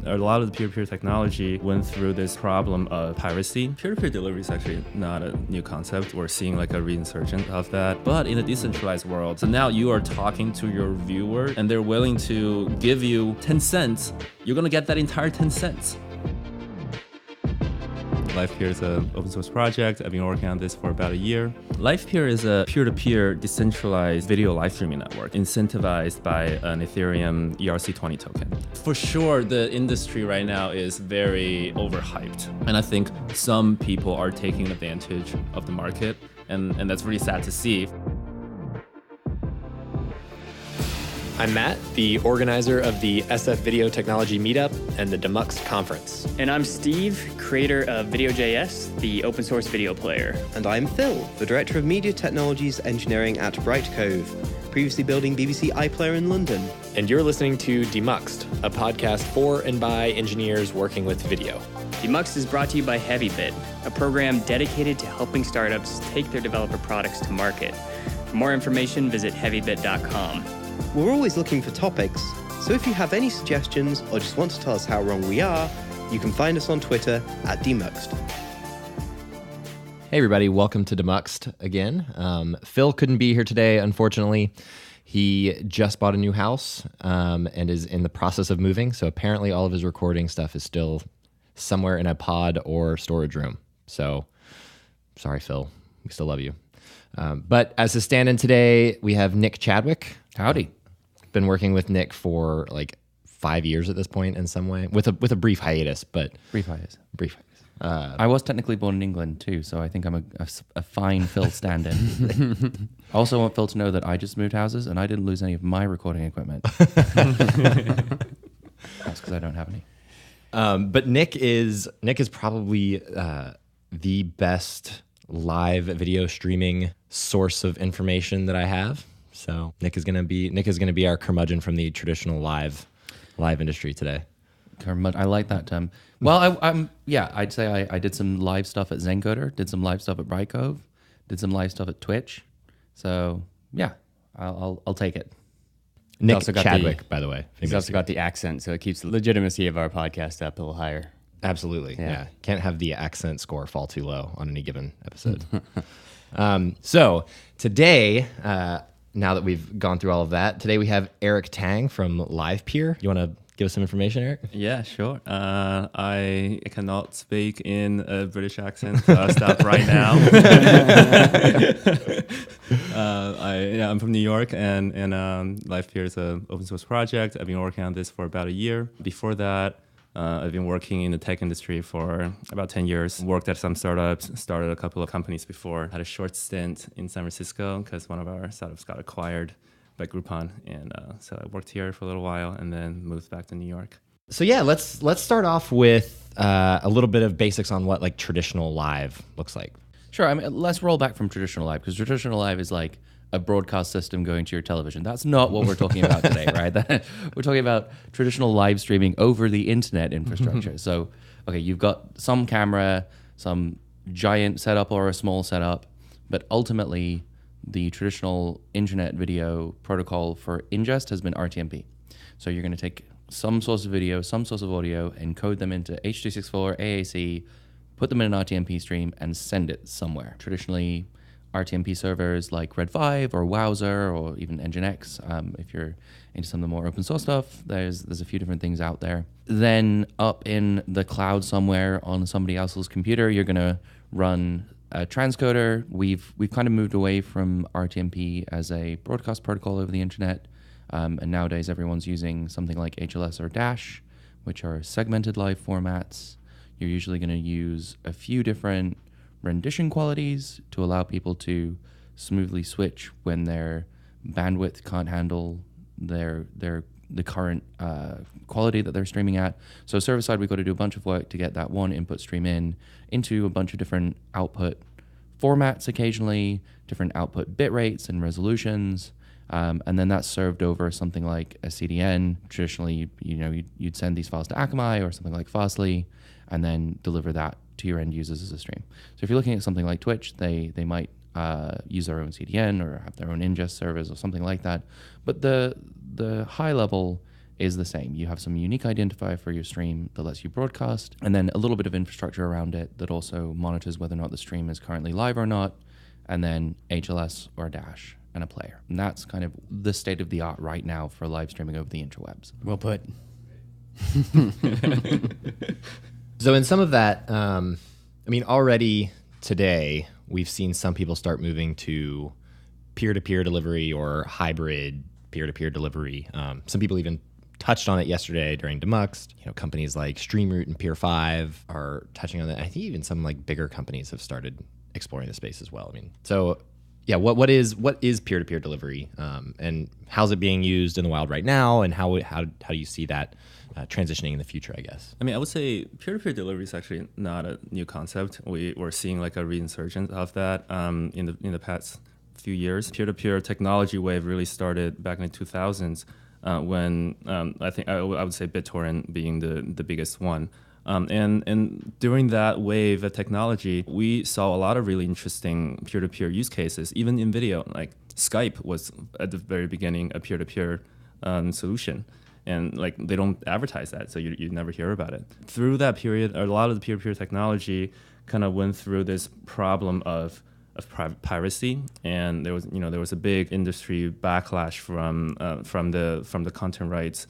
A lot of the peer-to-peer technology went through this problem of piracy. Peer-to-peer delivery is actually not a new concept. We're seeing like a resurgence of that. But in a decentralized world, so now you are talking to your viewer and they're willing to give you 10 cents. You're going to get that entire 10 cents. Livepeer is an open source project. I've been working on this for about a year. Livepeer is a peer-to-peer decentralized video live streaming network incentivized by an Ethereum ERC20 token. For sure, the industry right now is very overhyped. And I think some people are taking advantage of the market. And that's really sad to see. I'm Matt, the organizer of the SF Video Technology Meetup and the Demuxed Conference. And I'm Steve, creator of Video.js, the open source video player. And I'm Phil, the director of Media Technologies Engineering at Bright Cove, previously building BBC iPlayer in London. And you're listening to Demuxed, a podcast for and by engineers working with video. Demuxed is brought to you by Heavybit, a program dedicated to helping startups take their developer products to market. For more information, visit heavybit.com. We're always looking for topics, so if you have any suggestions or just want to tell us how wrong we are, you can find us on Twitter at Demuxed. Hey everybody, welcome to Demuxed again. Phil couldn't be here today, unfortunately. He just bought a new house and is in the process of moving, so apparently all of his recording stuff is still somewhere in a pod or storage room. So, sorry Phil, we still love you. But as a stand-in today, we have Nick Chadwick. Howdy. Been working with Nick for like 5 years at this point in some way, with a brief hiatus, but Brief hiatus. brief hiatus. I was technically born in England too, so I think I'm a fine Phil stand-in. I also want Phil to know that I just moved houses and I didn't lose any of my recording equipment. That's because I don't have any. But Nick is probably the best live video streaming source of information that I have. So Nick is gonna be our curmudgeon from the traditional live industry today. I like that term. Well, I'd say I did some live stuff at Zencoder, did some live stuff at Bright Cove, did some live stuff at Twitch. So yeah, I'll take it. Nick also got Chadwick, by the way. He's also got the accent, so it keeps the legitimacy of our podcast up a little higher. Absolutely, yeah. Can't have the accent score fall too low on any given episode. So today, now that we've gone through all of that, today we have Eric Tang from Livepeer. You want to give us some information, Eric? Yeah, sure. I cannot speak in a British accent, so I'll stop right now. I'm from New York, and Livepeer is an open source project. I've been working on this for about a year. Before that, I've been working in the tech industry for about 10 years. Worked at some startups, started a couple of companies before. Had a short stint in San Francisco because one of our startups got acquired by Groupon. And so I worked here for a little while and then moved back to New York. So yeah, let's start off with a little bit of basics on what like traditional live looks like. Sure. I mean, let's roll back from traditional live, because traditional live is like a broadcast system going to your television. That's not what we're talking about today, right? We're talking about traditional live streaming over the internet infrastructure. So, okay, you've got some camera, some giant setup or a small setup, but ultimately the traditional internet video protocol for ingest has been RTMP. So you're going to take some source of video, some source of audio, encode them into H.264, AAC, put them in an RTMP stream, and send it somewhere. Traditionally, RTMP servers like Red 5 or Wowzer or even Nginx. If you're into some of the more open source stuff, there's a few different things out there. Then up in the cloud somewhere on somebody else's computer, you're going to run a transcoder. We've kind of moved away from RTMP as a broadcast protocol over the internet. And nowadays everyone's using something like HLS or Dash, which are segmented live formats. You're usually going to use a few different rendition qualities to allow people to smoothly switch when their bandwidth can't handle the current quality that they're streaming at. So server side, we've got to do a bunch of work to get that one input stream into a bunch of different output formats occasionally, different output bit rates and resolutions, and then that's served over something like a CDN. Traditionally, you'd send these files to Akamai or something like Fastly, and then deliver that to your end users as a stream. So if you're looking at something like Twitch, they might use their own CDN or have their own ingest servers or something like that. But the high level is the same. You have some unique identifier for your stream that lets you broadcast, and then a little bit of infrastructure around it that also monitors whether or not the stream is currently live or not, and then HLS or a dash and a player. And that's kind of the state of the art right now for live streaming over the interwebs. Well put. So in some of that, already today, we've seen some people start moving to peer-to-peer delivery or hybrid peer-to-peer delivery. Some people even touched on it yesterday during Demuxed. Companies like StreamRoot and Peer5 are touching on that. I think even some like bigger companies have started exploring the space as well. What is peer-to-peer delivery, and how's it being used in the wild right now, and how do you see that transitioning in the future, I guess? I would say peer-to-peer delivery is actually not a new concept. We're seeing like a resurgence of that in the past few years. Peer-to-peer technology wave really started back in the 2000s when I think I would say BitTorrent being the biggest one. And during that wave of technology, we saw a lot of really interesting peer-to-peer use cases, even in video. Like Skype was at the very beginning a peer-to-peer solution. And like they don't advertise that, so you never hear about it. Through that period, a lot of the peer-to-peer technology kind of went through this problem of piracy, and there was a big industry backlash from the content rights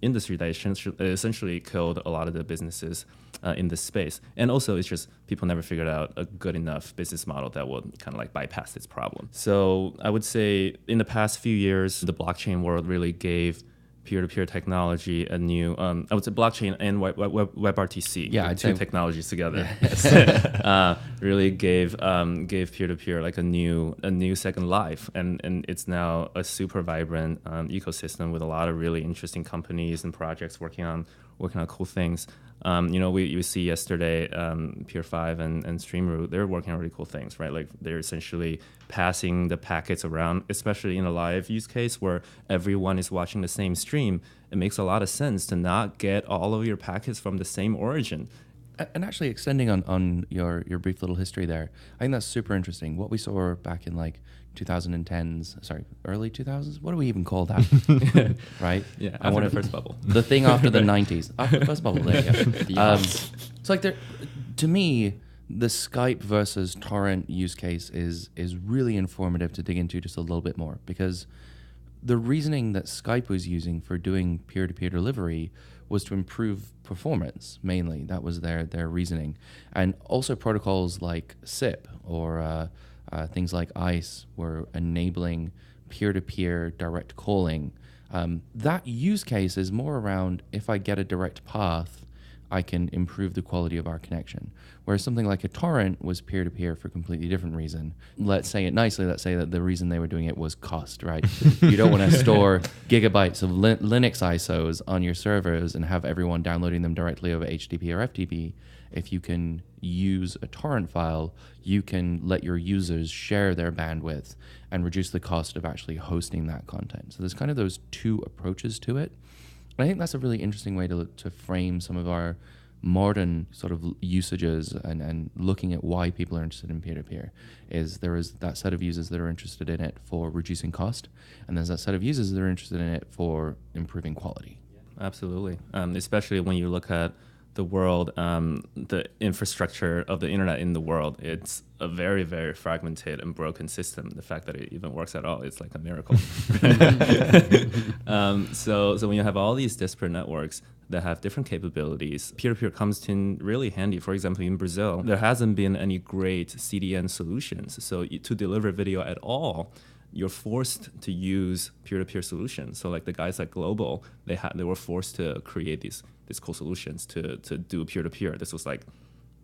industry that essentially killed a lot of the businesses in this space. And also, it's just people never figured out a good enough business model that would kind of like bypass this problem. So I would say in the past few years, the blockchain world really gave peer-to-peer technology a new, I would say blockchain and WebRTC, two technologies together, really gave peer-to-peer like a new second life, and it's now a super vibrant ecosystem with a lot of really interesting companies and projects working on cool things. We see yesterday Peer5 and StreamRoot, they're working on really cool things, right? Like they're essentially passing the packets around, especially in a live use case where everyone is watching the same stream. It makes a lot of sense to not get all of your packets from the same origin. And actually extending on your brief little history there, I think that's super interesting. What we saw back in like 2010s, early 2000s, what do we even call that? Right? Yeah, after the first bubble. The thing after the 90s. After the first bubble, there you go. It's like to me, the Skype versus torrent use case is really informative to dig into just a little bit more, because the reasoning that Skype was using for doing peer-to-peer delivery was to improve performance, mainly. That was their reasoning. And also protocols like SIP or things like ICE were enabling peer-to-peer direct calling. That use case is more around, if I get a direct path, I can improve the quality of our connection. Whereas something like a torrent was peer-to-peer for a completely different reason. Let's say it nicely, let's say that the reason they were doing it was cost, right? You don't want to store gigabytes of Linux ISOs on your servers and have everyone downloading them directly over HTTP or FTP. If you can use a torrent file, you can let your users share their bandwidth and reduce the cost of actually hosting that content. So there's kind of those two approaches to it. And I think that's a really interesting way to frame some of our modern sort of usages and looking at why people are interested in peer-to-peer. Is there is that set of users that are interested in it for reducing cost, and there's that set of users that are interested in it for improving quality. Absolutely, especially when you look at the world, the infrastructure of the internet in the world, it's a very, very fragmented and broken system. The fact that it even works at all, it's like a miracle. So when you have all these disparate networks that have different capabilities, peer-to-peer comes in really handy. For example, in Brazil, there hasn't been any great CDN solutions. So to deliver video at all, you're forced to use peer-to-peer solutions. So like the guys at Global, they were forced to create these cool solutions to do peer-to-peer. This was like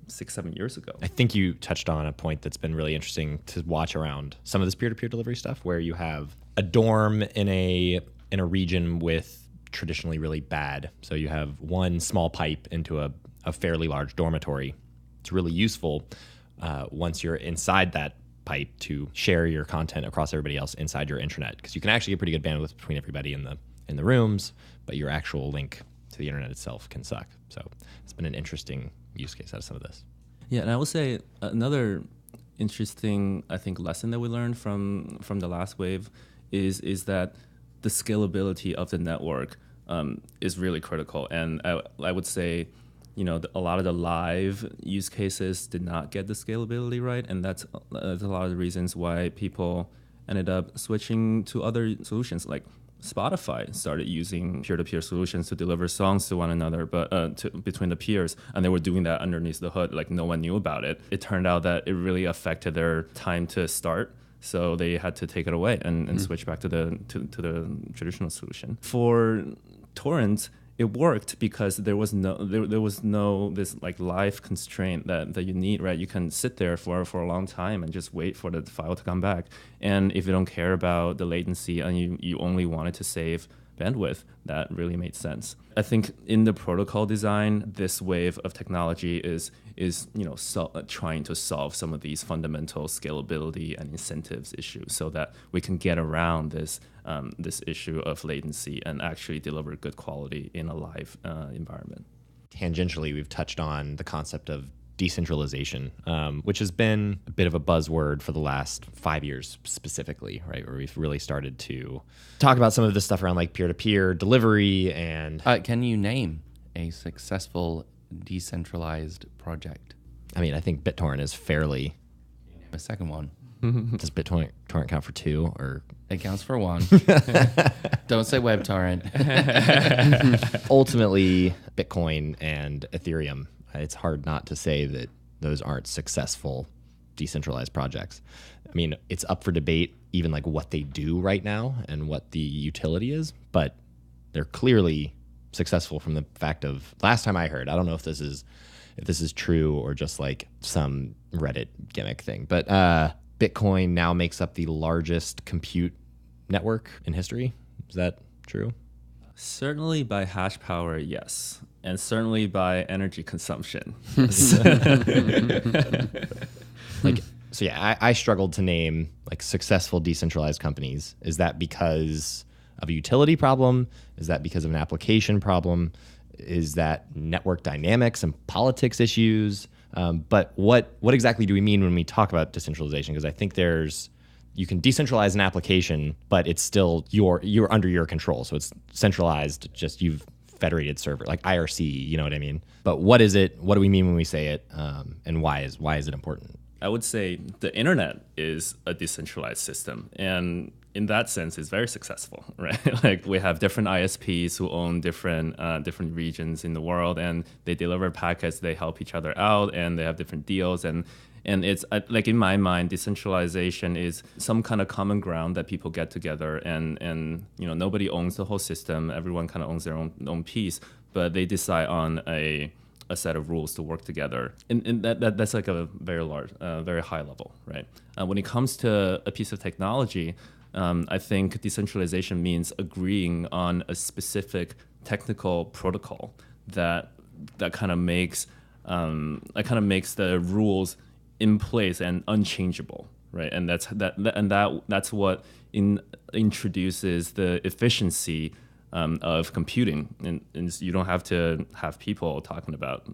6-7 years ago. I think you touched on a point that's been really interesting to watch around some of this peer-to-peer delivery stuff, where you have a dorm in a region with traditionally really bad. So you have one small pipe into a fairly large dormitory. It's really useful once you're inside that pipe to share your content across everybody else inside your intranet, because you can actually get pretty good bandwidth between everybody in the rooms, but your actual link to the internet itself can suck. So it's been an interesting use case out of some of this. Yeah, and I will say another interesting, I think, lesson that we learned from the last wave is that the scalability of the network is really critical. And I would say, a lot of the live use cases did not get the scalability right, and that's a lot of the reasons why people ended up switching to other solutions. Like Spotify started using peer-to-peer solutions to deliver songs to one another, but between the peers, and they were doing that underneath the hood, like no one knew about it. It turned out that it really affected their time to start, so they had to take it away and switch back to the traditional solution. For torrents, it worked because there was no this like live constraint that you need, right? You can sit there for a long time and just wait for the file to come back. And if you don't care about the latency and you only wanted to save bandwidth, that really made sense. I think in the protocol design, this wave of technology is trying to solve some of these fundamental scalability and incentives issues so that we can get around this issue of latency and actually deliver good quality in a live environment. Tangentially, we've touched on the concept of decentralization, which has been a bit of a buzzword for the last 5 years specifically, right? Where we've really started to talk about some of this stuff around like peer-to-peer delivery and... Can you name a successful decentralized project? I mean, I think BitTorrent is fairly... A second one. Does BitTorrent count for two, or... It counts for one. Don't say WebTorrent. Ultimately, Bitcoin and Ethereum, it's hard not to say that those aren't successful decentralized projects. I mean, it's up for debate even like what they do right now and what the utility is, but they're clearly successful from the fact of last time I heard, I don't know if this is true or just like some Reddit gimmick thing, but Bitcoin now makes up the largest compute network in history. Is that true? Certainly by hash power, yes. And certainly by energy consumption. I struggled to name like successful decentralized companies. Is that because of a utility problem? Is that because of an application problem? Is that network dynamics and politics issues? But what exactly do we mean when we talk about decentralization? Because I think you can decentralize an application, but it's still you're under your control. So it's centralized, just you've federated server, like IRC, you know what I mean? But what is it? What do we mean when we say it? And why is it important? I would say the internet is a decentralized system, and in that sense, it's very successful, right? Like we have different ISPs who own different regions in the world, and they deliver packets, they help each other out, and they have different deals, and it's like in my mind, decentralization is some kind of common ground that people get together, and nobody owns the whole system. Everyone kind of owns their own piece, but they decide on a set of rules to work together, and that's like a very large, very high level, right? When it comes to a piece of technology, I think decentralization means agreeing on a specific technical protocol that kind of makes the rules in place and unchangeable, right? And that's what introduces the efficiency of computing, and you don't have to have people talking about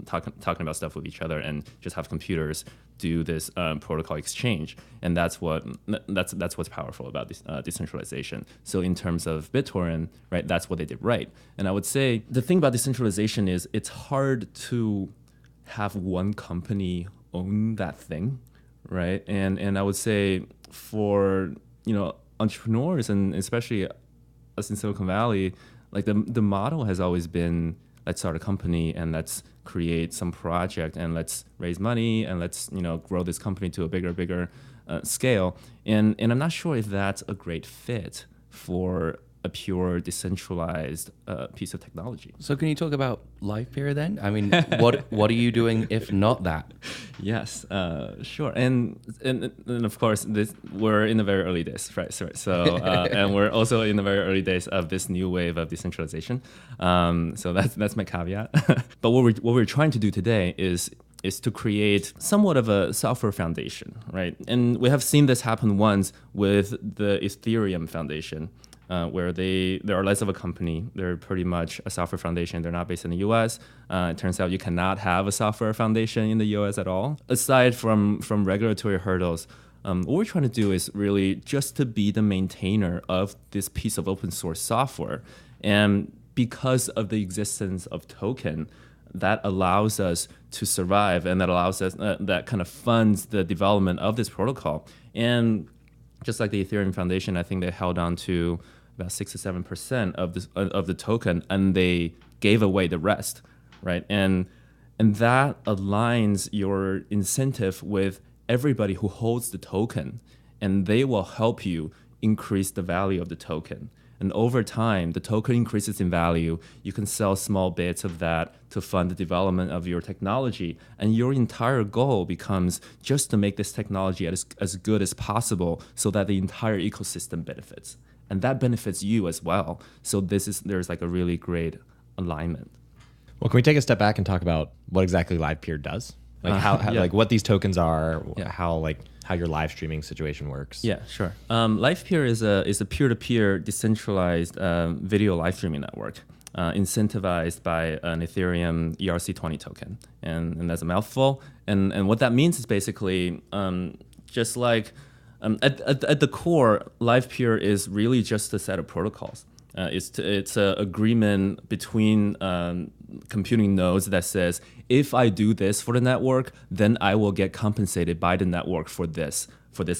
stuff with each other, and just have computers do this protocol exchange, and that's what's powerful about this decentralization. So in terms of BitTorrent, right, that's what they did right. And I would say the thing about decentralization is it's hard to have one company own that thing, right? And I would say for entrepreneurs, and especially us in Silicon Valley, like the model has always been, let's start a company and let's create some project and let's raise money and let's grow this company to a bigger scale. And I'm not sure if that's a great fit for a pure decentralized piece of technology. So can you talk about Livepeer then? I mean, what are you doing if not that? Yes, sure. And of course, we're in the very early days, right? So and we're also in the very early days of this new wave of decentralization. So that's my caveat. But what we're trying to do today is to create somewhat of a software foundation, right? And we have seen this happen once with the Ethereum Foundation. Where they are less of a company. They're pretty much a software foundation. They're not based in the US. It turns out you cannot have a software foundation in the US at all. Aside from regulatory hurdles, what we're trying to do is really just to be the maintainer of this piece of open source software. And because of the existence of token, that allows us to survive, and that allows us that kind of funds the development of this protocol. And just like the Ethereum Foundation, I think they held on to about 6 to 7% of the token, and they gave away the rest, right? And that aligns your incentive with everybody who holds the token, and they will help you increase the value of the token. And over time, the token increases in value. You can sell small bits of that to fund the development of your technology. And your entire goal becomes just to make this technology as good as possible so that the entire ecosystem benefits. And that benefits you as well. So there's like a really great alignment. Well, can we take a step back and talk about what exactly Livepeer does? Like how like what these tokens are, how your live streaming situation works. Yeah, sure. Livepeer is a peer-to-peer decentralized video live streaming network, incentivized by an Ethereum ERC20 token, and that's a mouthful. And what that means is basically just like at the core, Livepeer is really just a set of protocols. It's an agreement between computing nodes that says, if I do this for the network, then I will get compensated by the network for this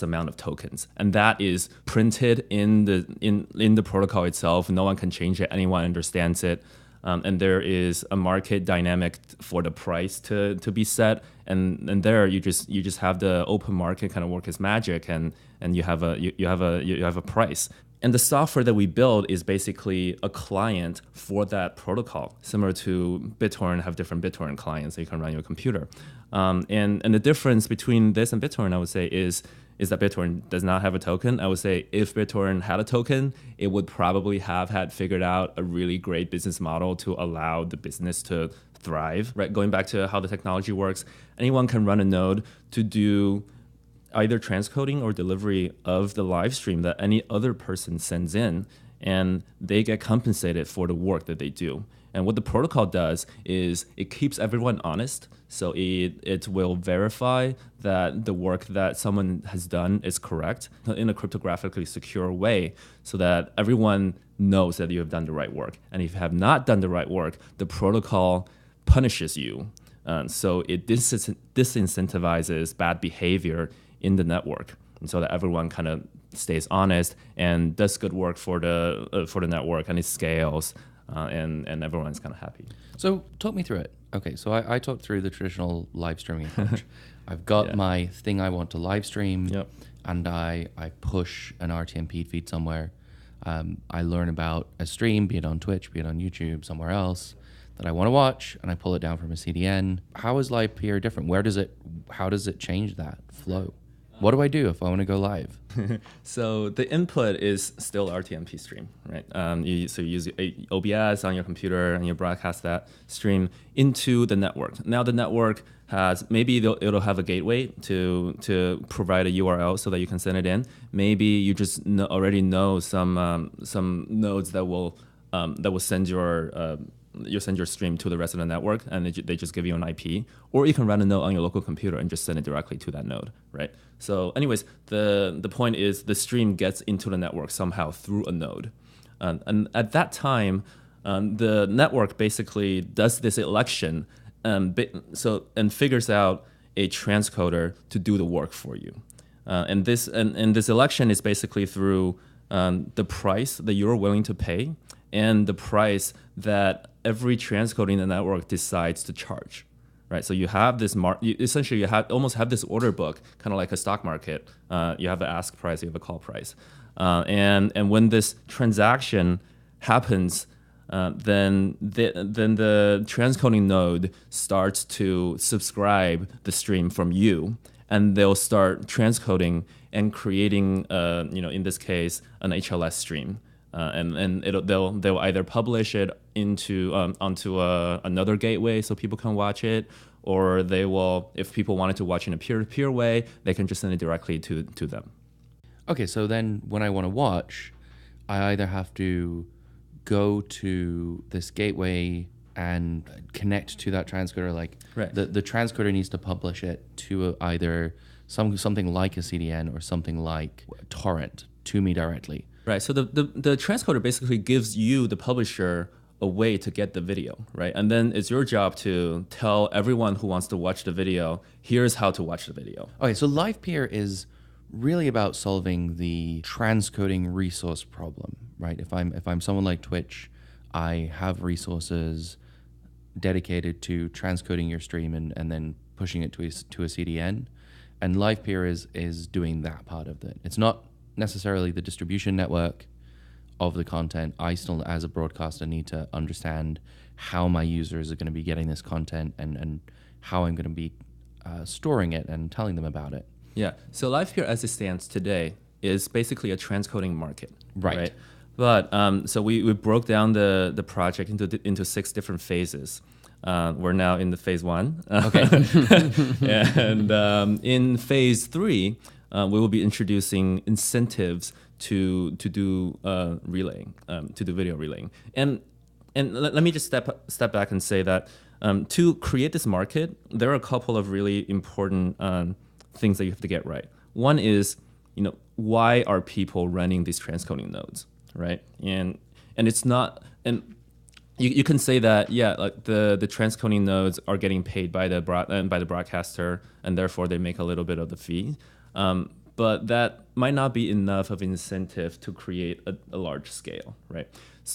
amount of tokens. And that is printed in the protocol itself. No one can change it. Anyone understands it. And there is a market dynamic for the price to be set. And there you just have the open market kind of work as magic, and you have a price. And the software that we build is basically a client for that protocol, similar to BitTorrent have different BitTorrent clients that you can run on your computer. And the difference between this and BitTorrent, I would say, is that BitTorrent does not have a token. I would say if BitTorrent had a token, it would probably have had figured out a really great business model to allow the business to thrive. Right? Going back to how the technology works, anyone can run a node to do either transcoding or delivery of the live stream that any other person sends in, and they get compensated for the work that they do. And what the protocol does is it keeps everyone honest. So it will verify that the work that someone has done is correct in a cryptographically secure way, so that everyone knows that you have done the right work. And if you have not done the right work, the protocol punishes you. So it disincentivizes bad behavior in the network, and so that everyone kind of stays honest and does good work for the network, and it scales, and everyone's kind of happy. So talk me through it. Okay, so I talked through the traditional live streaming approach. I've got my thing I want to live stream, and I push an RTMP feed somewhere. I learn about a stream, be it on Twitch, be it on YouTube, somewhere else, that I want to watch, and I pull it down from a CDN. How is Livepeer different? How does it change that flow? What do I do if I want to go live? So the input is still RTMP stream, right? You use OBS on your computer and you broadcast that stream into the network. Now the network has, maybe it'll have a gateway to provide a URL so that you can send it in. Maybe you just already know some nodes that will send your stream to the rest of the network, and they just give you an IP, or you can run a node on your local computer and just send it directly to that node, right? So anyways, the point is the stream gets into the network somehow through a node. And at that time, the network basically does this election and figures out a transcoder to do the work for you. And this election is basically through the price that you're willing to pay and the price that every transcoding in the network decides to charge, right? So you have this essentially you almost have this order book, kind of like a stock market. You have the ask price, you have a call price, and when this transaction happens, then the transcoding node starts to subscribe the stream from you, and they'll start transcoding and creating, in this case, an HLS stream. And they'll either publish it onto another gateway so people can watch it, or they will, if people wanted to watch in a peer-to-peer way, they can just send it directly to them. Okay, so then when I want to watch, I either have to go to this gateway and connect to that transcoder. Like right. the transcoder needs to publish it to either something like a CDN or something like torrent to me directly. Right. So the transcoder basically gives you, the publisher, a way to get the video, right? And then it's your job to tell everyone who wants to watch the video, here's how to watch the video. Okay, so Livepeer is really about solving the transcoding resource problem, right? If I'm someone like Twitch, I have resources dedicated to transcoding your stream and then pushing it to a CDN, and Livepeer is doing that part of it. It's not necessarily the distribution network of the content. I still, as a broadcaster, need to understand how my users are going to be getting this content and how I'm going to be storing it and telling them about it. Yeah, so Livepeer as it stands today is basically a transcoding market. Right. But so we broke down the project into 6 different phases. We're now in the phase 1. Okay. And in phase 3, we will be introducing incentives to do relaying, to do video relaying. And let me just step back and say that to create this market, there are a couple of really important things that you have to get right. One is, why are people running these transcoding nodes, right? And it's not, and you can say that, yeah, like the transcoding nodes are getting paid by the broadcaster, and therefore they make a little bit of the fee. But that might not be enough of an incentive to create a large scale, right?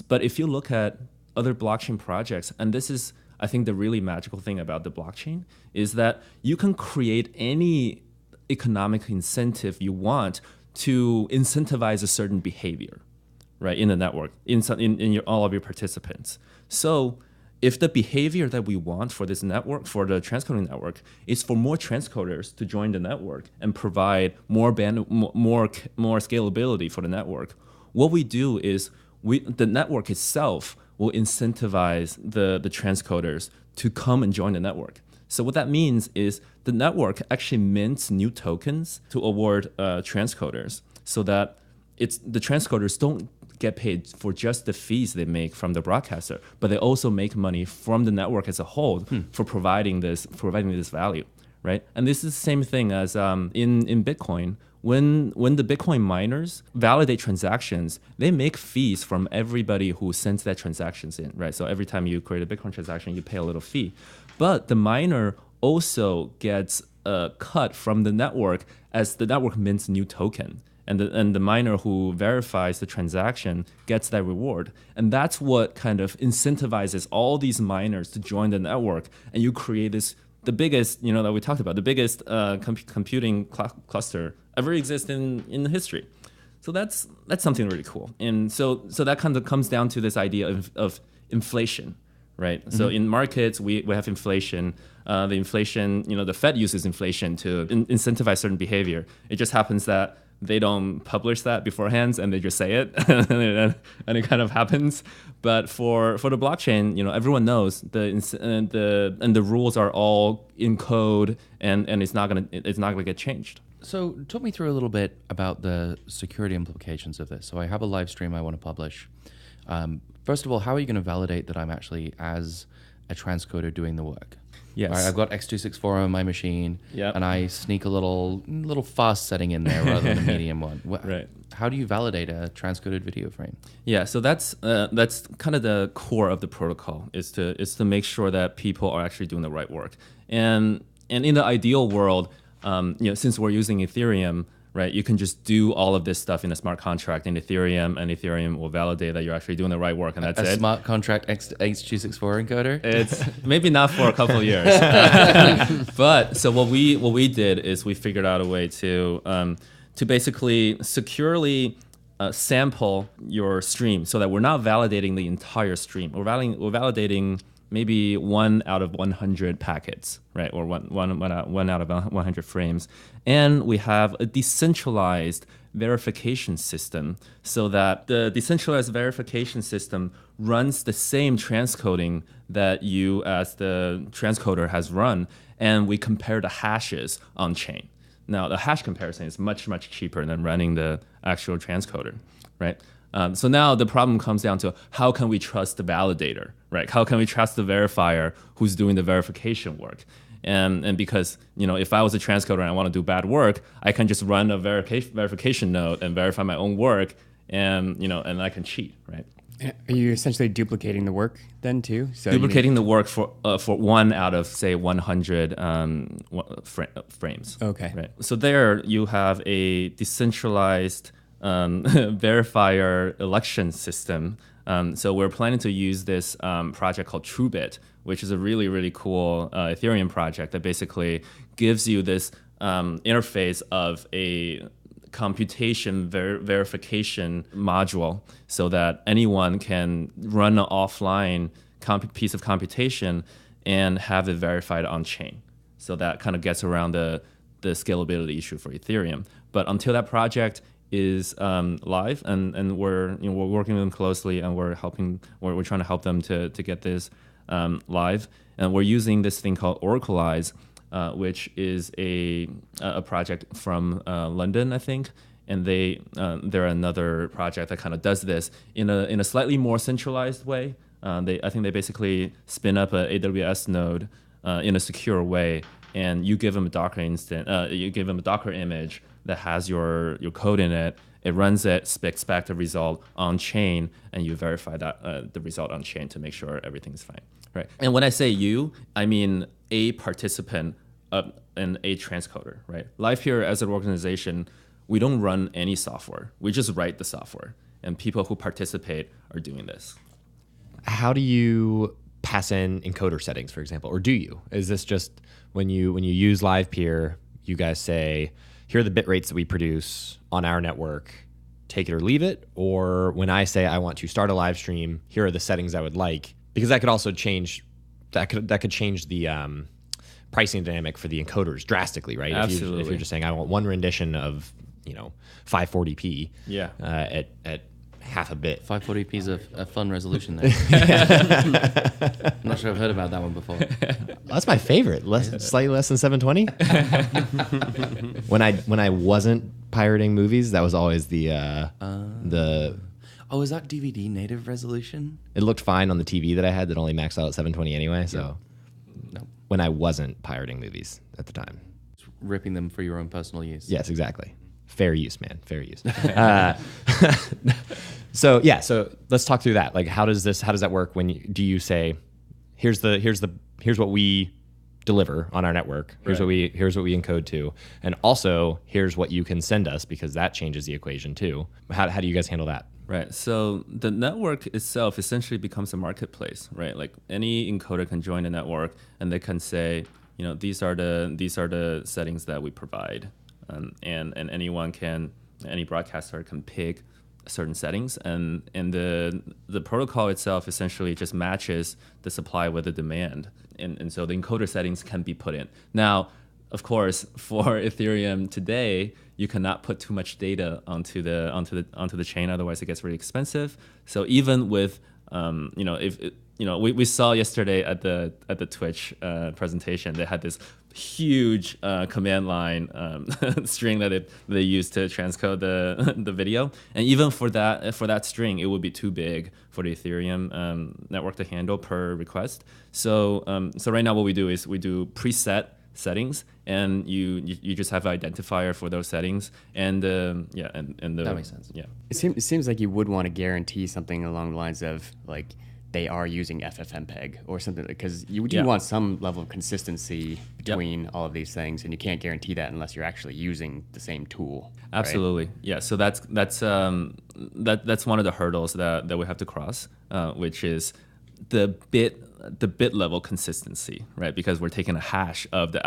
But if you look at other blockchain projects, and this is, I think, the really magical thing about the blockchain, is that you can create any economic incentive you want to incentivize a certain behavior, right, in the network, in all of your participants. So if the behavior that we want for this network, for the transcoding network, is for more transcoders to join the network and provide more scalability for the network, what we do is the network itself will incentivize the transcoders to come and join the network. So what that means is the network actually mints new tokens to award transcoders, so that the transcoders don't get paid for just the fees they make from the broadcaster, but they also make money from the network as a whole for providing this value, right? And this is the same thing as in Bitcoin. When the Bitcoin miners validate transactions, they make fees from everybody who sends their transactions in, right? So every time you create a Bitcoin transaction, you pay a little fee. But the miner also gets a cut from the network as the network mints new token. And the miner who verifies the transaction gets that reward. And that's what kind of incentivizes all these miners to join the network. And you create the biggest, that we talked about, the biggest computing cluster ever exist in history. So that's something really cool. And so that kind of comes down to this idea of inflation, right? Mm-hmm. So in markets, we have inflation. The inflation, the Fed uses inflation to incentivize certain behavior. It just happens that they don't publish that beforehand and they just say it and it kind of happens. But for the blockchain, everyone knows the rules are all in code and it's not gonna get changed. So talk me through a little bit about the security implications of this. So I have a live stream I want to publish. First of all, how are you going to validate that I'm actually, as a transcoder, doing the work? Yes. Right, I've got x264 on my machine, yep. And I sneak a little fast setting in there rather than a medium one. Right. How do you validate a transcoded video frame? Yeah, so that's kind of the core of the protocol, is to make sure that people are actually doing the right work. And in the ideal world, since we're using Ethereum, right, you can just do all of this stuff in a smart contract in Ethereum, and Ethereum will validate that you're actually doing the right work, and that's it. A smart contract x264 encoder? It's maybe not for a couple of years. But so what we did is we figured out a way to basically securely sample your stream, so that we're not validating the entire stream. We're validating maybe 1 out of 100 packets, right? Or one out of 100 frames. And we have a decentralized verification system, so that the decentralized verification system runs the same transcoding that you as the transcoder has run, and we compare the hashes on chain. Now, the hash comparison is much, much cheaper than running the actual transcoder, right? So now the problem comes down to, how can we trust the validator, right? How can we trust the verifier who's doing the verification work? And because, if I was a transcoder and I want to do bad work, I can just run a verification node and verify my own work, and I can cheat, right? Are you essentially duplicating the work then too? So Duplicating the work for 1 out of say 100 frames. Okay. Right. So there you have a decentralized verifier election system. So we're planning to use this project called TrueBit, which is a really, really cool Ethereum project that basically gives you this interface of a computation verification module so that anyone can run an offline piece of computation and have it verified on chain. So that kind of gets around the scalability issue for Ethereum. But until that project is live, and we're working with them closely, and we're trying to help them to get this live, and we're using this thing called Oracleize, which is a project from London, I think, and they're another project that kind of does this in a slightly more centralized way. I think they basically spin up a AWS node in a secure way, and you give them a Docker you give them a Docker image that has your code in it. It runs it, spits back the result on chain, and you verify that the result on chain to make sure everything's fine. Right. And when I say you, I mean a participant and a transcoder, right? Livepeer as an organization, we don't run any software. We just write the software, and people who participate are doing this. How do you pass in encoder settings, for example, or do you? Is this just when you use Livepeer, you guys say, here are the bit rates that we produce on our network, take it or leave it? Or when I say I want to start a live stream, here are the settings I would like, because that could also change, that could change the pricing dynamic for the encoders drastically, right? Absolutely. If you're just saying I want one rendition of 540p at half a bit. 540p is a fun resolution there. I'm not sure I've heard about that one before. That's my favorite. Slightly less than 720. When I wasn't pirating movies, that was always the. Oh, is that DVD native resolution? It looked fine on the TV that I had that only maxed out at 720 anyway. So, No. When I wasn't pirating movies at the time. Ripping them for your own personal use. Yes, exactly. Fair use, man. Fair use. So let's talk through that. Like, how does that work? Do you say, here's what we deliver on our network. Here's Right. here's what we encode to, and also here's what you can send us, because that changes the equation too. How do you guys handle that? Right. So the network itself essentially becomes a marketplace, right? Like any encoder can join a network, and they can say, these are the settings that we provide, and any broadcaster can pick certain settings, and the protocol itself essentially just matches the supply with the demand, and so the encoder settings can be put in. Now, of course, for Ethereum today, you cannot put too much data onto the chain, otherwise it gets really expensive. So even with we saw yesterday at the Twitch presentation, they had this huge command line string that they used to transcode the video, and even for that string, it would be too big for the Ethereum network to handle per request. So right now what we do is we do preset settings, and you just have an identifier for those settings, and that makes sense. Yeah, It seems like you would want to guarantee something along the lines of like they are using FFmpeg or something, because you do want some level of consistency between all of these things, and you can't guarantee that unless you're actually using the same tool. Absolutely. Right? Yeah. So that's one of the hurdles that we have to cross, which is the bit level consistency, right? Because we're taking a hash of the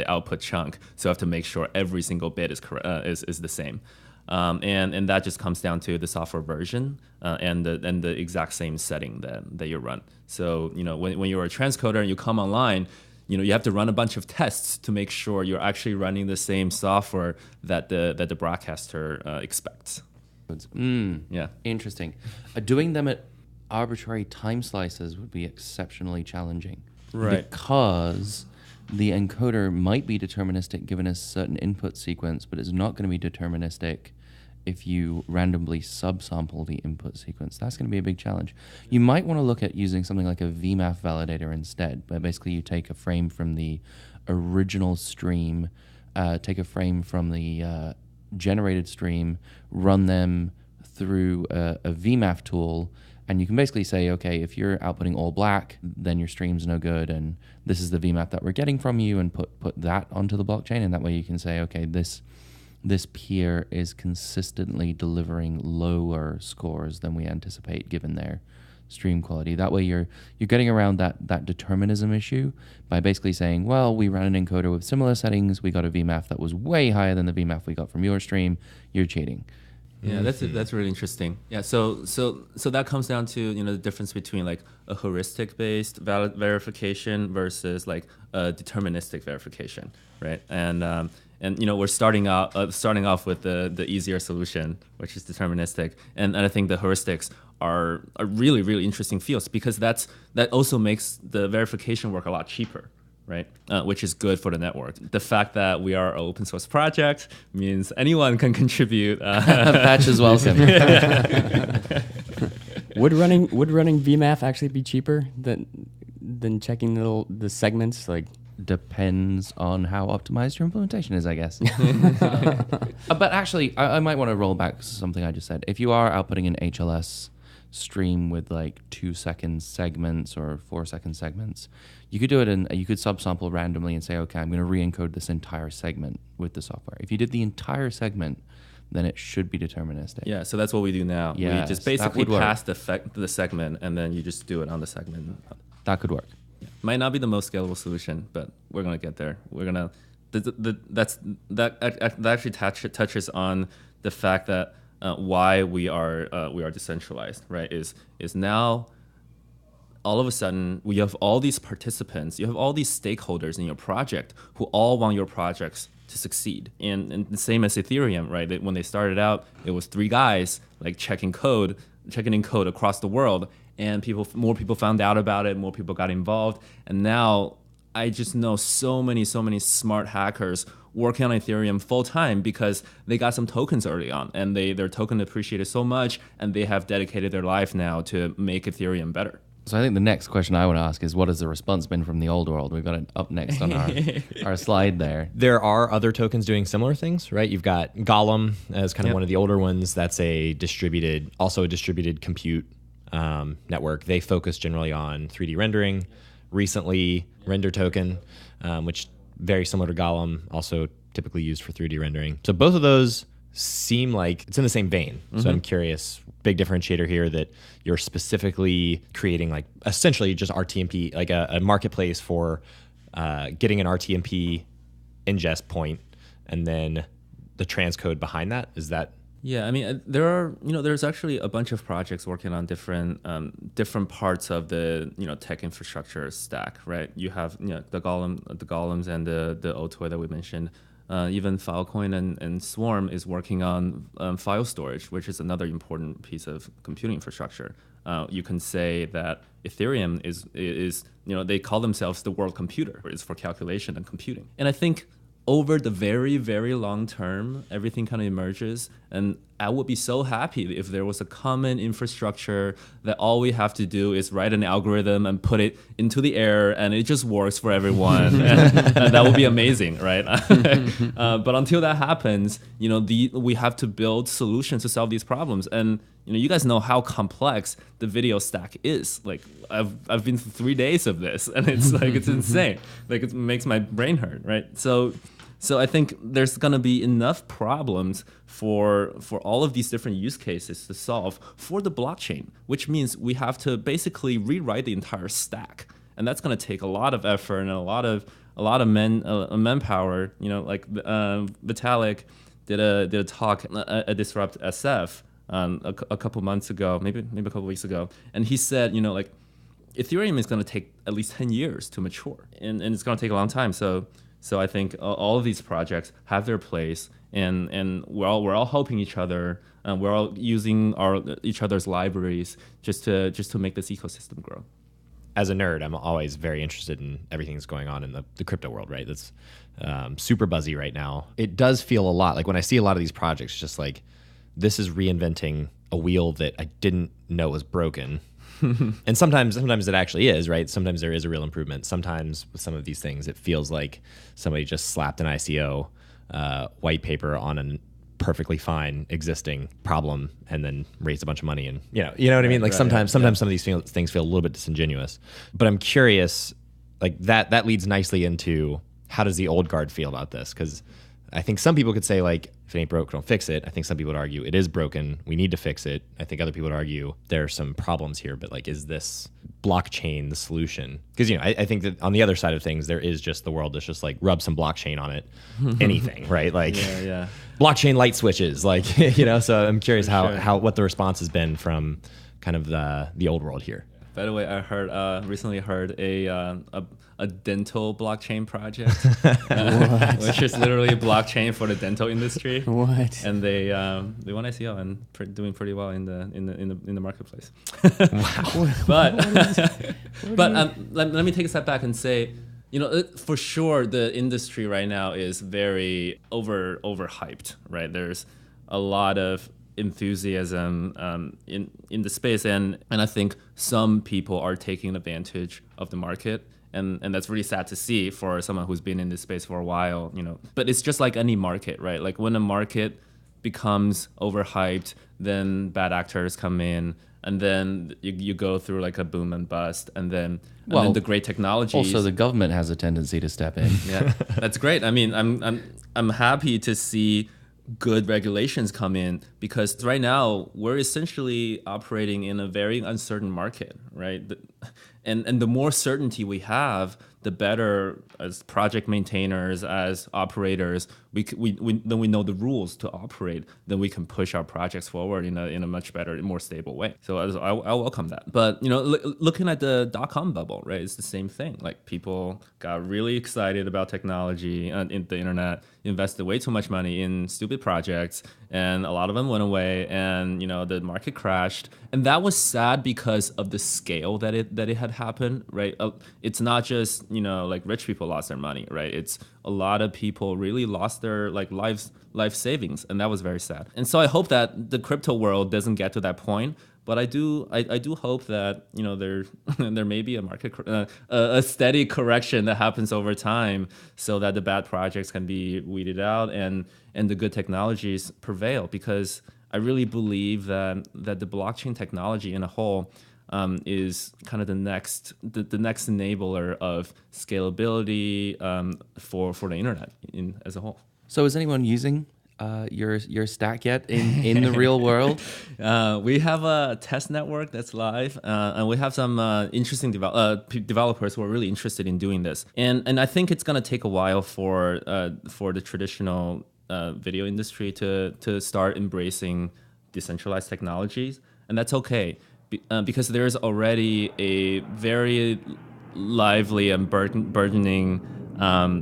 output chunk, so I have to make sure every single bit is the same. And that just comes down to the software version and the exact same setting that you run. So when you're a transcoder and you come online, you have to run a bunch of tests to make sure you're actually running the same software that the broadcaster expects. Yeah. Interesting. Doing them at arbitrary time slices would be exceptionally challenging. Right. Because the encoder might be deterministic given a certain input sequence, but it's not going to be deterministic if you randomly subsample the input sequence. That's going to be a big challenge. You might want to look at using something like a VMAF validator instead, where basically you take a frame from the original stream, take a frame from the generated stream, run them through a VMAF tool, And you can basically say, okay, if you're outputting all black, then your stream's no good, and this is the VMAP that we're getting from you, and put that onto the blockchain, and that way you can say, okay, this peer is consistently delivering lower scores than we anticipate given their stream quality. That way you're getting around that determinism issue by basically saying, well, we ran an encoder with similar settings, we got a VMAP that was way higher than the VMAP we got from your stream, you're cheating. Yeah, that's really interesting. Yeah, so that comes down to the difference between like a heuristic based verification versus like a deterministic verification, right? And we're starting off with the easier solution, which is deterministic, and I think the heuristics are really, really interesting fields because that also makes the verification work a lot cheaper. Right, which is good for the network. The fact that we are an open source project means anyone can contribute. Patch is welcome. Would running VMAF actually be cheaper than checking the segments? Like, depends on how optimized your implementation is, I guess. But actually, I might want to roll back something I just said. If you are outputting an HLS stream with like 2-second segments or 4-second segments, you could do it you could subsample randomly and say, okay, I'm going to re-encode this entire segment with the software. If you did the entire segment, then it should be deterministic. Yeah, so that's what we do now. Yes, we just basically pass the segment and then you just do it on the segment. That could work. Yeah. Might not be the most scalable solution, but we're going to get there. We're going to that actually touches on the fact that why we are decentralized, right? Is now all of a sudden we have all these participants, you have all these stakeholders in your project who all want your projects to succeed. And the same as Ethereum, right? When they started out, it was 3 guys like checking in code across the world, and more people found out about it, more people got involved, and now I just know so many smart hackers working on Ethereum full time because they got some tokens early on, and their token appreciated so much, and they have dedicated their life now to make Ethereum better. So I think the next question I want to ask is, what has the response been from the old world? We've got it up next on our slide there. There are other tokens doing similar things, right? You've got Golem as kind of one of the older ones. That's a distributed compute network. They focus generally on 3D rendering. Recently, Render Token, which very similar to Golem, also typically used for 3D rendering. So both of those seem like it's in the same vein. Mm-hmm. So I'm curious, big differentiator here that you're specifically creating like essentially just RTMP, like a marketplace for getting an RTMP ingest point and then the transcode behind that. Is that? Yeah, I mean, there's actually a bunch of projects working on different parts of the tech infrastructure stack, right? You have the golems and the O2 that we mentioned. Even Filecoin and Swarm is working on file storage, which is another important piece of computing infrastructure. You can say that Ethereum is they call themselves the world computer. It's for calculation and computing, and I think over the very, very long term, everything kind of emerges. And I would be so happy if there was a common infrastructure that all we have to do is write an algorithm and put it into the air and it just works for everyone. and that would be amazing, right? But until that happens, we have to build solutions to solve these problems. And you guys know how complex the video stack is. Like I've been through 3 days of this, and it's like it's insane. Like it makes my brain hurt, right? So I think there's gonna be enough problems for all of these different use cases to solve for the blockchain, which means we have to basically rewrite the entire stack, and that's gonna take a lot of effort and a lot of manpower. Like Vitalik did a talk at Disrupt SF a couple months ago, maybe a couple weeks ago, and he said, like Ethereum is going to take at least 10 years to mature, and it's going to take a long time. So I think all of these projects have their place, and we're all helping each other, and we're all using each other's libraries just to make this ecosystem grow. As a nerd, I'm always very interested in everything that's going on in the crypto world, right? That's super buzzy right now. It does feel a lot like when I see a lot of these projects, just like this is reinventing a wheel that I didn't know was broken. And sometimes it actually is, right? Sometimes there is a real improvement. Sometimes with some of these things, it feels like somebody just slapped an ICO white paper on perfectly fine existing problem and then raise a bunch of money and you know what I mean? Like sometimes some of these things feel a little bit disingenuous. But I'm curious, like that leads nicely into how does the old guard feel about this? Because I think some people could say like, if it ain't broke, don't fix it. I think some people would argue it is broken. We need to fix it. I think other people would argue there are some problems here, but like, is this blockchain the solution? Because, I think that on the other side of things, there is just the world that's just like rub some blockchain on it, anything, right? Like blockchain light switches, like, so I'm curious what the response has been from kind of the old world here. By the way, I recently heard a dental blockchain project, which is literally a blockchain for the dental industry. What? And they won ICO and doing pretty well in the marketplace. Wow. But let me take a step back and say, for sure the industry right now is very overhyped, right? There's a lot of enthusiasm in the space, and I think some people are taking advantage of the market, and that's really sad to see for someone who's been in this space for a while, But it's just like any market, right? Like when a market becomes overhyped, then bad actors come in, and then you go through like a boom and bust, and then the great technologies. Also, the government has a tendency to step in. Yeah, that's great. I mean, I'm happy to see good regulations come in, because right now we're essentially operating in a very uncertain market, right? And the more certainty we have, the better as project maintainers, as operators, then we know the rules to operate, then we can push our projects forward in a much better, more stable way. So I welcome that. But looking at the .com bubble, right, it's the same thing. Like people got really excited about technology and the internet, invested way too much money in stupid projects, and a lot of them went away, and the market crashed. And that was sad because of the scale that it had happened, right? It's not just like rich people lost their money, right? It's a lot of people really lost their like life savings, and that was very sad. And so I hope that the crypto world doesn't get to that point, but I do hope that there may be a market a steady correction that happens over time, so that the bad projects can be weeded out and the good technologies prevail. Because I really believe that the blockchain technology in a whole is kind of the next enabler of scalability for the internet as a whole. So is anyone using your stack yet in the real world? We have a test network that's live, and we have some interesting developers who are really interested in doing this. And I think it's going to take a while for the traditional video industry to start embracing decentralized technologies, and that's okay. Because there's already a very lively and burgeoning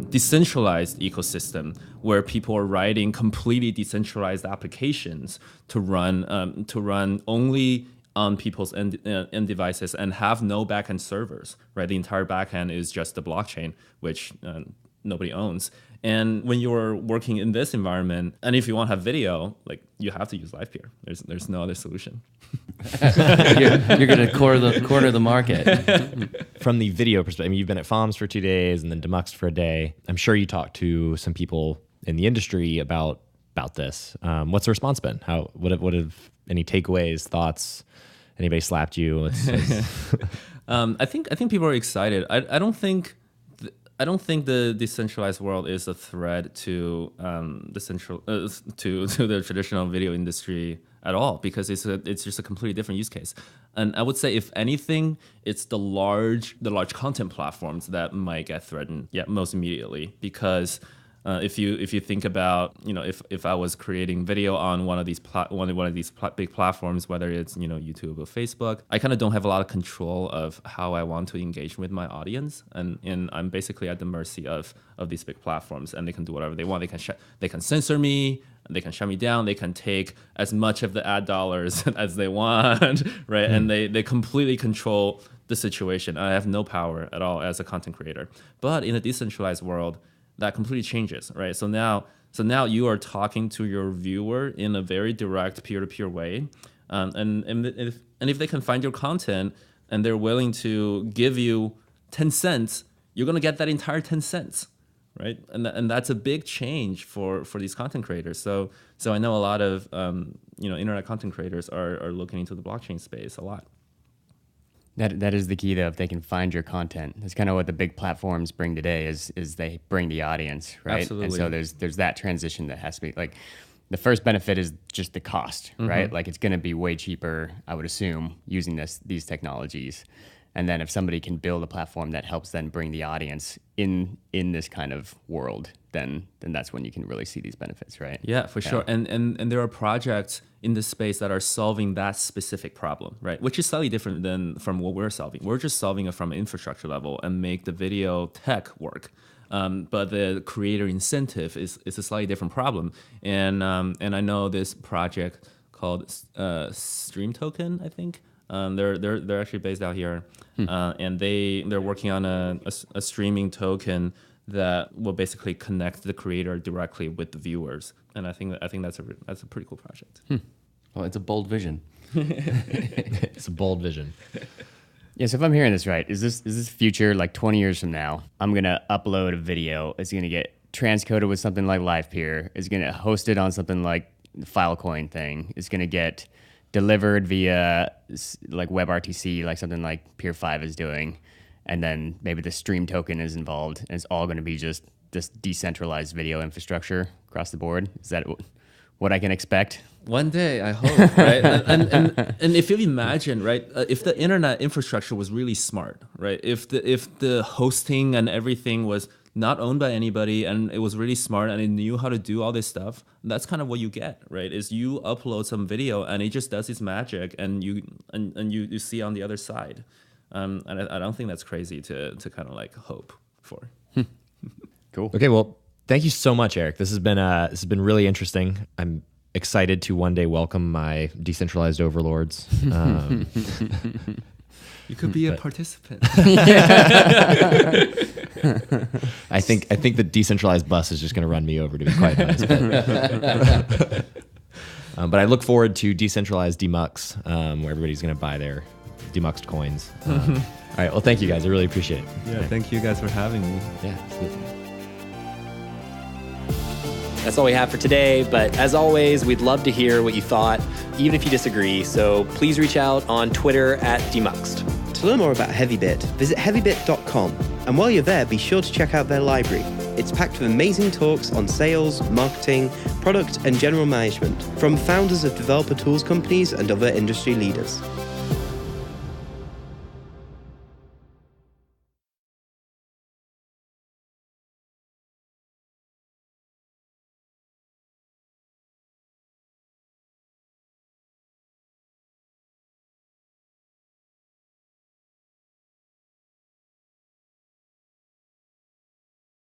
decentralized ecosystem where people are writing completely decentralized applications to run only on people's end devices and have no backend servers, right? The entire backend is just the blockchain, which nobody owns. And when you're working in this environment, and if you want to have video, like you have to use Livepeer. There's no other solution. You're going to corner the market. From the video perspective, I mean, you've been at FOMS for 2 days and then Demuxed for a day. I'm sure you talked to some people in the industry about this. What's the response been? What have any takeaways, thoughts? Anybody slapped you? I think people are excited. I don't think the decentralized world is a threat to the traditional video industry at all, because it's just a completely different use case. And I would say, if anything, it's the large content platforms that might get threatened, most immediately, because if you think about, if I was creating video on one of these big platforms, whether it's YouTube or Facebook, I kind of don't have a lot of control of how I want to engage with my audience, and I'm basically at the mercy of these big platforms, and they can do whatever they want. They can censor me, they can shut me down, they can take as much of the ad dollars as they want, right? And they completely control the situation. I have no power at all as a content creator. But in a decentralized world, that completely changes, right? So now you are talking to your viewer in a very direct peer-to-peer way, and if they can find your content and they're willing to give you 10 cents, you're gonna get that entire 10 cents, right? And that's a big change for these content creators. So I know a lot of internet content creators are looking into the blockchain space a lot. That is the key, though. If they can find your content, that's kind of what the big platforms bring today. Is they bring the audience, right? Absolutely. And so there's that transition that has to be like. The first benefit is just the cost, right? Like it's going to be way cheaper, I would assume, using these technologies. And then if somebody can build a platform that helps then bring the audience in this kind of world, then that's when you can really see these benefits, right? Yeah, for sure. And there are projects in this space that are solving that specific problem, right? Which is slightly different than from what we're solving. We're just solving it from an infrastructure level and make the video tech work. But the creator incentive is a slightly different problem. And I know this project called Stream Token, I think. They're actually based out here, and they're working on a streaming token that will basically connect the creator directly with the viewers. And I think that's a pretty cool project. Well, it's a bold vision. It's a bold vision. Yeah, so if I'm hearing this right, is this future like 20 years from now? I'm gonna upload a video. It's gonna get transcoded with something like Livepeer. It's gonna host it on something like the Filecoin thing. It's gonna get delivered via like WebRTC, like something like Peer 5 is doing, and then maybe the stream token is involved, and it's all gonna be just this decentralized video infrastructure across the board. Is that what I can expect? One day, I hope, right? and if you imagine, right, if the internet infrastructure was really smart, right, if the hosting and everything was not owned by anybody and it was really smart and it knew how to do all this stuff, that's kind of what you get, right? Is you upload some video and it just does its magic and you see on the other side. And I don't think that's crazy to kind of like hope for. Cool. Okay, well, thank you so much, Eric. This has been really interesting. I'm excited to one day welcome my decentralized overlords. You could be a participant. I think the decentralized bus is just going to run me over, to be quite honest. But I look forward to decentralized Demuxed, where everybody's going to buy their Demuxed coins. All right. Well, thank you guys. I really appreciate it. Yeah, thank you guys for having me. Yeah, absolutely. That's all we have for today, but as always, we'd love to hear what you thought, even if you disagree, so please reach out on Twitter @Demuxed. To learn more about Heavybit, visit heavybit.com. And while you're there, be sure to check out their library. It's packed with amazing talks on sales, marketing, product, and general management from founders of developer tools companies and other industry leaders.